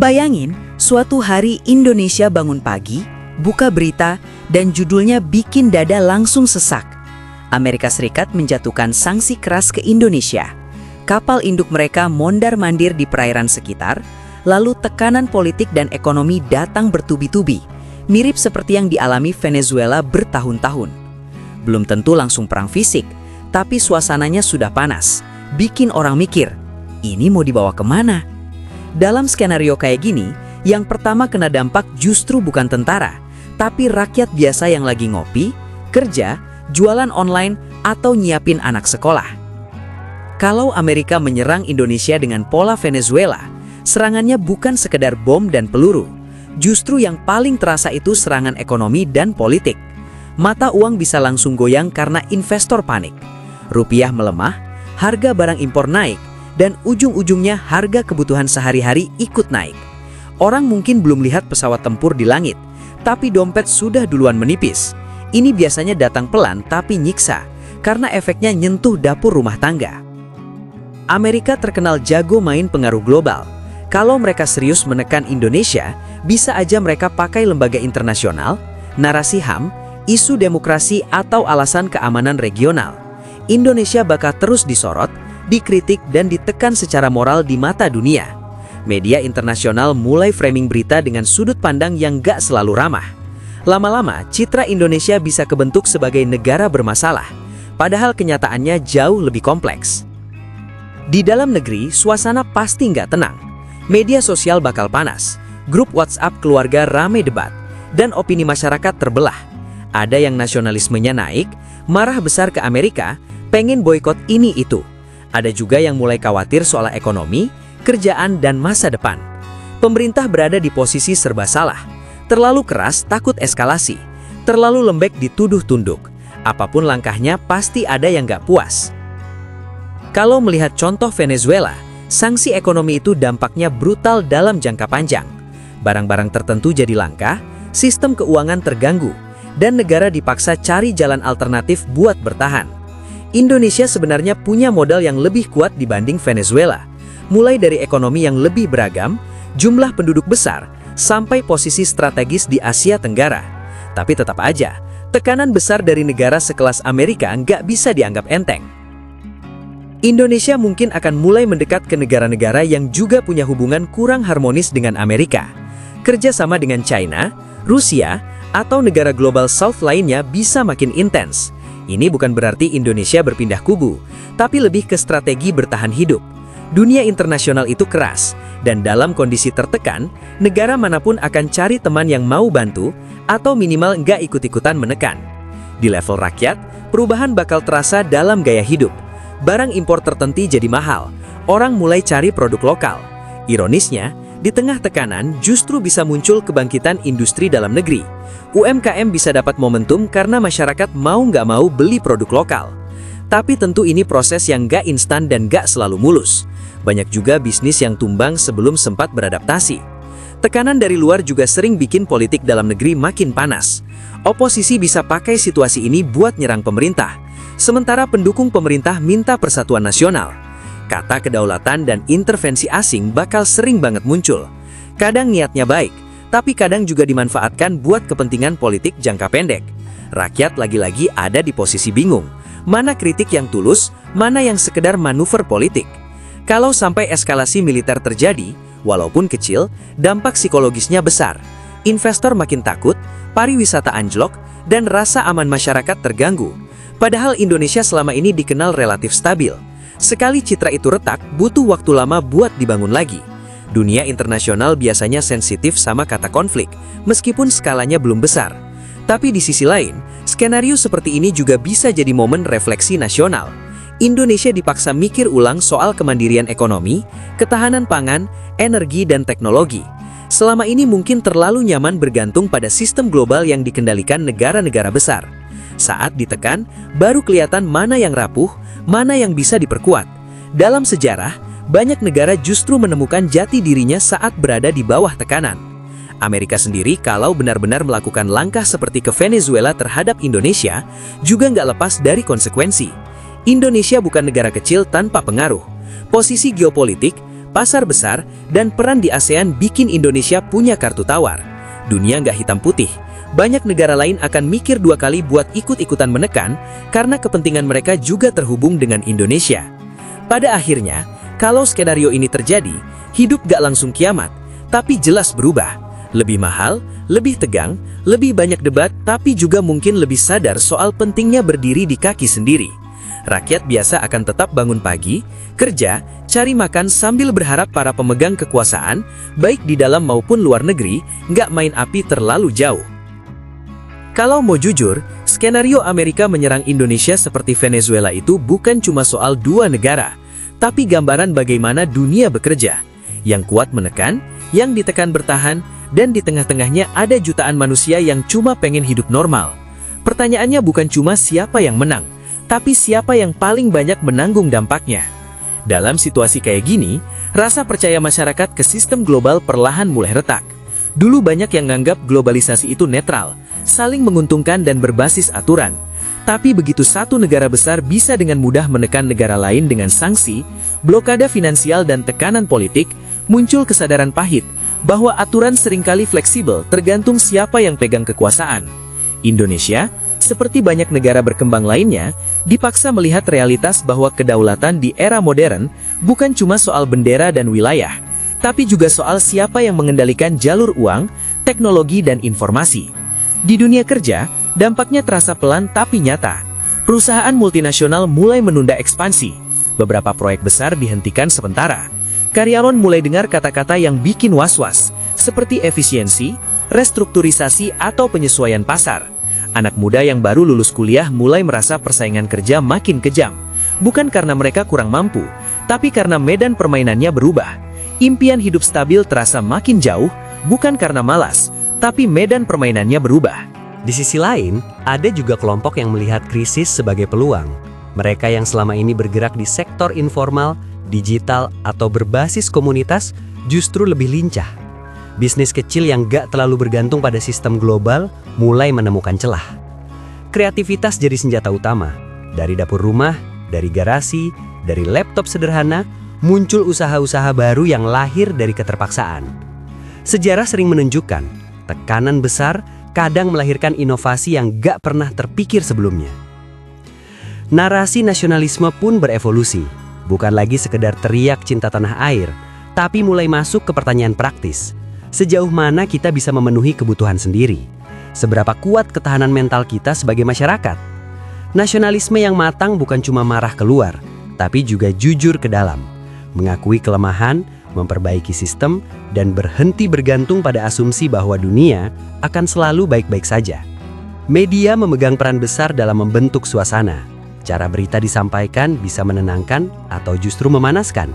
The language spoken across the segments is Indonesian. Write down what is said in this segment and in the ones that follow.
Bayangin, suatu hari Indonesia bangun pagi, buka berita, dan judulnya bikin dada langsung sesak. Amerika Serikat menjatuhkan sanksi keras ke Indonesia. Kapal induk mereka mondar-mandir di perairan sekitar, lalu tekanan politik dan ekonomi datang bertubi-tubi, mirip seperti yang dialami Venezuela bertahun-tahun. Belum tentu langsung perang fisik, tapi suasananya sudah panas, bikin orang mikir, ini mau dibawa kemana? Dalam skenario kayak gini, yang pertama kena dampak justru bukan tentara, tapi rakyat biasa yang lagi ngopi, kerja, jualan online, atau nyiapin anak sekolah. Kalau Amerika menyerang Indonesia dengan pola Venezuela, serangannya bukan sekedar bom dan peluru. Justru yang paling terasa itu serangan ekonomi dan politik. Mata uang bisa langsung goyang karena investor panik. Rupiah melemah, harga barang impor naik, dan ujung-ujungnya harga kebutuhan sehari-hari ikut naik. Orang mungkin belum lihat pesawat tempur di langit, tapi dompet sudah duluan menipis. Ini biasanya datang pelan tapi nyiksa, karena efeknya nyentuh dapur rumah tangga. Amerika terkenal jago main pengaruh global. Kalau mereka serius menekan Indonesia, bisa aja mereka pakai lembaga internasional, narasi HAM, isu demokrasi atau alasan keamanan regional. Indonesia bakal terus disorot, dikritik dan ditekan secara moral di mata dunia. Media internasional mulai framing berita dengan sudut pandang yang gak selalu ramah. Lama-lama, citra Indonesia bisa kebentuk sebagai negara bermasalah, padahal kenyataannya jauh lebih kompleks. Di dalam negeri, suasana pasti nggak tenang. Media sosial bakal panas, grup WhatsApp keluarga rame debat, dan opini masyarakat terbelah. Ada yang nasionalismenya naik, marah besar ke Amerika, pengen boikot ini itu. Ada juga yang mulai khawatir soal ekonomi, kerjaan, dan masa depan. Pemerintah berada di posisi serba salah. Terlalu keras takut eskalasi, terlalu lembek dituduh tunduk. Apapun langkahnya pasti ada yang nggak puas. Kalau melihat contoh Venezuela, sanksi ekonomi itu dampaknya brutal dalam jangka panjang. Barang-barang tertentu jadi langka, sistem keuangan terganggu, dan negara dipaksa cari jalan alternatif buat bertahan. Indonesia sebenarnya punya modal yang lebih kuat dibanding Venezuela, mulai dari ekonomi yang lebih beragam, jumlah penduduk besar, sampai posisi strategis di Asia Tenggara. Tapi tetap aja, tekanan besar dari negara sekelas Amerika nggak bisa dianggap enteng. Indonesia mungkin akan mulai mendekat ke negara-negara yang juga punya hubungan kurang harmonis dengan Amerika. Kerjasama dengan China, Rusia, atau negara global South lainnya bisa makin intens. Ini bukan berarti Indonesia berpindah kubu, tapi lebih ke strategi bertahan hidup. Dunia internasional itu keras, dan dalam kondisi tertekan, negara manapun akan cari teman yang mau bantu, atau minimal nggak ikut-ikutan menekan. Di level rakyat, perubahan bakal terasa dalam gaya hidup. Barang impor tertentu jadi mahal, orang mulai cari produk lokal. Ironisnya, di tengah tekanan justru bisa muncul kebangkitan industri dalam negeri. UMKM bisa dapat momentum karena masyarakat mau nggak mau beli produk lokal. Tapi tentu ini proses yang nggak instan dan nggak selalu mulus. Banyak juga bisnis yang tumbang sebelum sempat beradaptasi. Tekanan dari luar juga sering bikin politik dalam negeri makin panas. Oposisi bisa pakai situasi ini buat nyerang pemerintah, sementara pendukung pemerintah minta persatuan nasional. Kata kedaulatan dan intervensi asing bakal sering banget muncul. Kadang niatnya baik, tapi kadang juga dimanfaatkan buat kepentingan politik jangka pendek. Rakyat lagi-lagi ada di posisi bingung. Mana kritik yang tulus, mana yang sekedar manuver politik. Kalau sampai eskalasi militer terjadi, walaupun kecil, dampak psikologisnya besar. Investor makin takut, pariwisata anjlok, dan rasa aman masyarakat terganggu. Padahal Indonesia selama ini dikenal relatif stabil. Sekali citra itu retak, butuh waktu lama buat dibangun lagi. Dunia internasional biasanya sensitif sama kata konflik, meskipun skalanya belum besar. Tapi di sisi lain, skenario seperti ini juga bisa jadi momen refleksi nasional. Indonesia dipaksa mikir ulang soal kemandirian ekonomi, ketahanan pangan, energi, dan teknologi. Selama ini mungkin terlalu nyaman bergantung pada sistem global yang dikendalikan negara-negara besar. Saat ditekan, baru kelihatan mana yang rapuh, mana yang bisa diperkuat. Dalam sejarah, banyak negara justru menemukan jati dirinya saat berada di bawah tekanan. Amerika sendiri kalau benar-benar melakukan langkah seperti ke Venezuela terhadap Indonesia, juga nggak lepas dari konsekuensi. Indonesia bukan negara kecil tanpa pengaruh. Posisi geopolitik, pasar besar, dan peran di ASEAN bikin Indonesia punya kartu tawar. Dunia nggak hitam putih. Banyak negara lain akan mikir dua kali buat ikut-ikutan menekan karena kepentingan mereka juga terhubung dengan Indonesia. Pada akhirnya, kalau skenario ini terjadi, hidup gak langsung kiamat, tapi jelas berubah. Lebih mahal, lebih tegang, lebih banyak debat, tapi juga mungkin lebih sadar soal pentingnya berdiri di kaki sendiri. Rakyat biasa akan tetap bangun pagi, kerja, cari makan sambil berharap para pemegang kekuasaan, baik di dalam maupun luar negeri, nggak main api terlalu jauh. Kalau mau jujur, skenario Amerika menyerang Indonesia seperti Venezuela itu bukan cuma soal dua negara, tapi gambaran bagaimana dunia bekerja. Yang kuat menekan, yang ditekan bertahan, dan di tengah-tengahnya ada jutaan manusia yang cuma pengen hidup normal. Pertanyaannya bukan cuma siapa yang menang, tapi siapa yang paling banyak menanggung dampaknya. Dalam situasi kayak gini, rasa percaya masyarakat ke sistem global perlahan mulai retak. Dulu banyak yang nganggap globalisasi itu netral, saling menguntungkan dan berbasis aturan. Tapi begitu satu negara besar bisa dengan mudah menekan negara lain dengan sanksi, blokade finansial dan tekanan politik, muncul kesadaran pahit bahwa aturan seringkali fleksibel tergantung siapa yang pegang kekuasaan. Indonesia, seperti banyak negara berkembang lainnya, dipaksa melihat realitas bahwa kedaulatan di era modern bukan cuma soal bendera dan wilayah, tapi juga soal siapa yang mengendalikan jalur uang, teknologi, dan informasi. Di dunia kerja, dampaknya terasa pelan tapi nyata. Perusahaan multinasional mulai menunda ekspansi. Beberapa proyek besar dihentikan sementara. Karyawan mulai dengar kata-kata yang bikin was-was, seperti efisiensi, restrukturisasi, atau penyesuaian pasar. Anak muda yang baru lulus kuliah mulai merasa persaingan kerja makin kejam. Bukan karena mereka kurang mampu, tapi karena medan permainannya berubah. Impian hidup stabil terasa makin jauh, bukan karena malas, tapi medan permainannya berubah. Di sisi lain, ada juga kelompok yang melihat krisis sebagai peluang. Mereka yang selama ini bergerak di sektor informal, digital, atau berbasis komunitas justru lebih lincah. Bisnis kecil yang gak terlalu bergantung pada sistem global mulai menemukan celah. Kreativitas jadi senjata utama. Dari dapur rumah, dari garasi, dari laptop sederhana, muncul usaha-usaha baru yang lahir dari keterpaksaan. Sejarah sering menunjukkan, tekanan besar kadang melahirkan inovasi yang gak pernah terpikir sebelumnya. Narasi nasionalisme pun berevolusi, bukan lagi sekedar teriak cinta tanah air, tapi mulai masuk ke pertanyaan praktis. Sejauh mana kita bisa memenuhi kebutuhan sendiri? Seberapa kuat ketahanan mental kita sebagai masyarakat? Nasionalisme yang matang bukan cuma marah keluar, tapi juga jujur ke dalam. Mengakui kelemahan, memperbaiki sistem, dan berhenti bergantung pada asumsi bahwa dunia akan selalu baik-baik saja. Media memegang peran besar dalam membentuk suasana. Cara berita disampaikan bisa menenangkan atau justru memanaskan.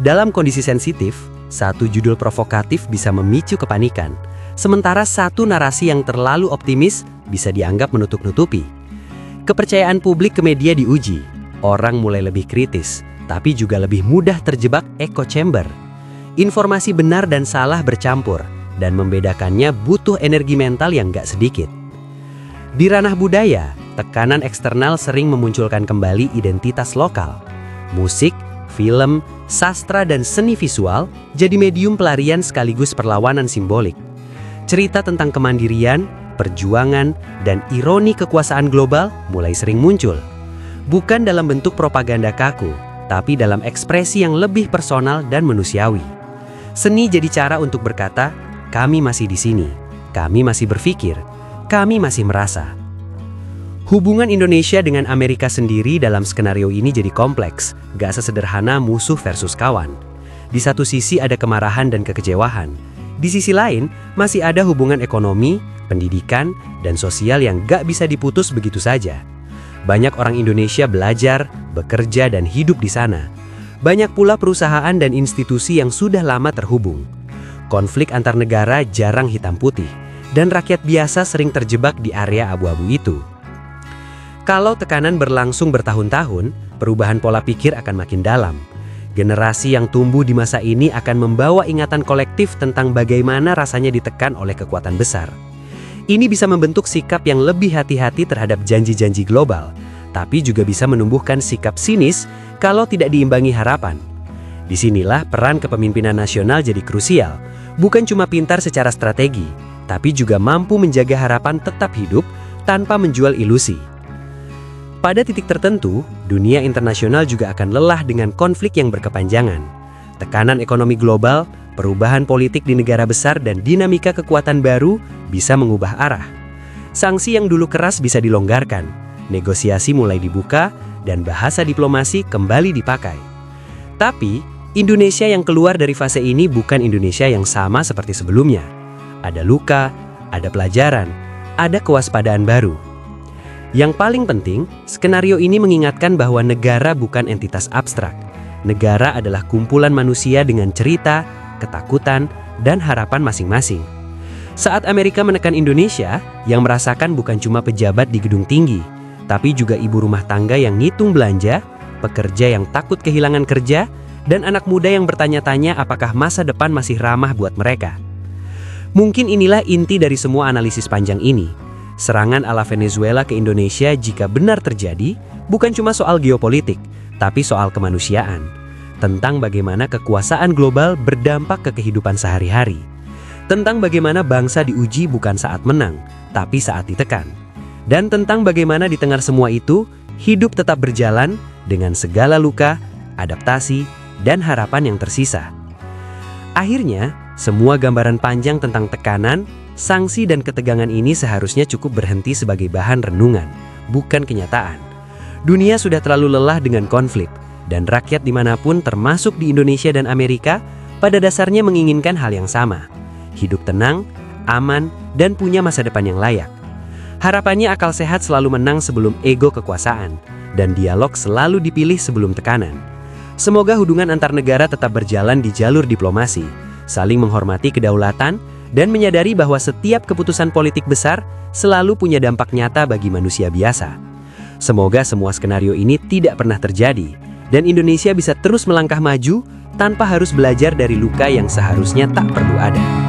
Dalam kondisi sensitif, satu judul provokatif bisa memicu kepanikan, sementara satu narasi yang terlalu optimis bisa dianggap menutup-nutupi. Kepercayaan publik ke media diuji, orang mulai lebih kritis, tapi juga lebih mudah terjebak echo chamber. Informasi benar dan salah bercampur, dan membedakannya butuh energi mental yang gak sedikit. Di ranah budaya, tekanan eksternal sering memunculkan kembali identitas lokal. Musik, film, sastra, dan seni visual jadi medium pelarian sekaligus perlawanan simbolik. Cerita tentang kemandirian, perjuangan, dan ironi kekuasaan global mulai sering muncul. Bukan dalam bentuk propaganda kaku, tapi dalam ekspresi yang lebih personal dan manusiawi. Seni jadi cara untuk berkata, kami masih di sini, kami masih berpikir, kami masih merasa. Hubungan Indonesia dengan Amerika sendiri dalam skenario ini jadi kompleks, gak sesederhana musuh versus kawan. Di satu sisi ada kemarahan dan kekecewaan. Di sisi lain, masih ada hubungan ekonomi, pendidikan, dan sosial yang gak bisa diputus begitu saja. Banyak orang Indonesia belajar, bekerja, dan hidup di sana. Banyak pula perusahaan dan institusi yang sudah lama terhubung. Konflik antar negara jarang hitam putih, dan rakyat biasa sering terjebak di area abu-abu itu. Kalau tekanan berlangsung bertahun-tahun, perubahan pola pikir akan makin dalam. Generasi yang tumbuh di masa ini akan membawa ingatan kolektif tentang bagaimana rasanya ditekan oleh kekuatan besar. Ini bisa membentuk sikap yang lebih hati-hati terhadap janji-janji global, tapi juga bisa menumbuhkan sikap sinis kalau tidak diimbangi harapan. Disinilah peran kepemimpinan nasional jadi krusial, bukan cuma pintar secara strategi, tapi juga mampu menjaga harapan tetap hidup tanpa menjual ilusi. Pada titik tertentu, dunia internasional juga akan lelah dengan konflik yang berkepanjangan. Tekanan ekonomi global, perubahan politik di negara besar, dan dinamika kekuatan baru bisa mengubah arah. Sanksi yang dulu keras bisa dilonggarkan, negosiasi mulai dibuka, dan bahasa diplomasi kembali dipakai. Tapi, Indonesia yang keluar dari fase ini bukan Indonesia yang sama seperti sebelumnya. Ada luka, ada pelajaran, ada kewaspadaan baru. Yang paling penting, skenario ini mengingatkan bahwa negara bukan entitas abstrak. Negara adalah kumpulan manusia dengan cerita, ketakutan, dan harapan masing-masing. Saat Amerika menekan Indonesia, yang merasakan bukan cuma pejabat di gedung tinggi, tapi juga ibu rumah tangga yang ngitung belanja, pekerja yang takut kehilangan kerja, dan anak muda yang bertanya-tanya apakah masa depan masih ramah buat mereka. Mungkin inilah inti dari semua analisis panjang ini. Serangan ala Venezuela ke Indonesia jika benar terjadi, bukan cuma soal geopolitik, tapi soal kemanusiaan. Tentang bagaimana kekuasaan global berdampak ke kehidupan sehari-hari. Tentang bagaimana bangsa diuji bukan saat menang, tapi saat ditekan. Dan tentang bagaimana di tengah semua itu, hidup tetap berjalan dengan segala luka, adaptasi, dan harapan yang tersisa. Akhirnya, semua gambaran panjang tentang tekanan, sanksi, dan ketegangan ini seharusnya cukup berhenti sebagai bahan renungan, bukan kenyataan. Dunia sudah terlalu lelah dengan konflik, dan rakyat dimanapun termasuk di Indonesia dan Amerika pada dasarnya menginginkan hal yang sama. Hidup tenang, aman, dan punya masa depan yang layak. Harapannya akal sehat selalu menang sebelum ego kekuasaan, dan dialog selalu dipilih sebelum tekanan. Semoga hubungan antar negara tetap berjalan di jalur diplomasi, saling menghormati kedaulatan, dan menyadari bahwa setiap keputusan politik besar selalu punya dampak nyata bagi manusia biasa. Semoga semua skenario ini tidak pernah terjadi, dan Indonesia bisa terus melangkah maju tanpa harus belajar dari luka yang seharusnya tak perlu ada.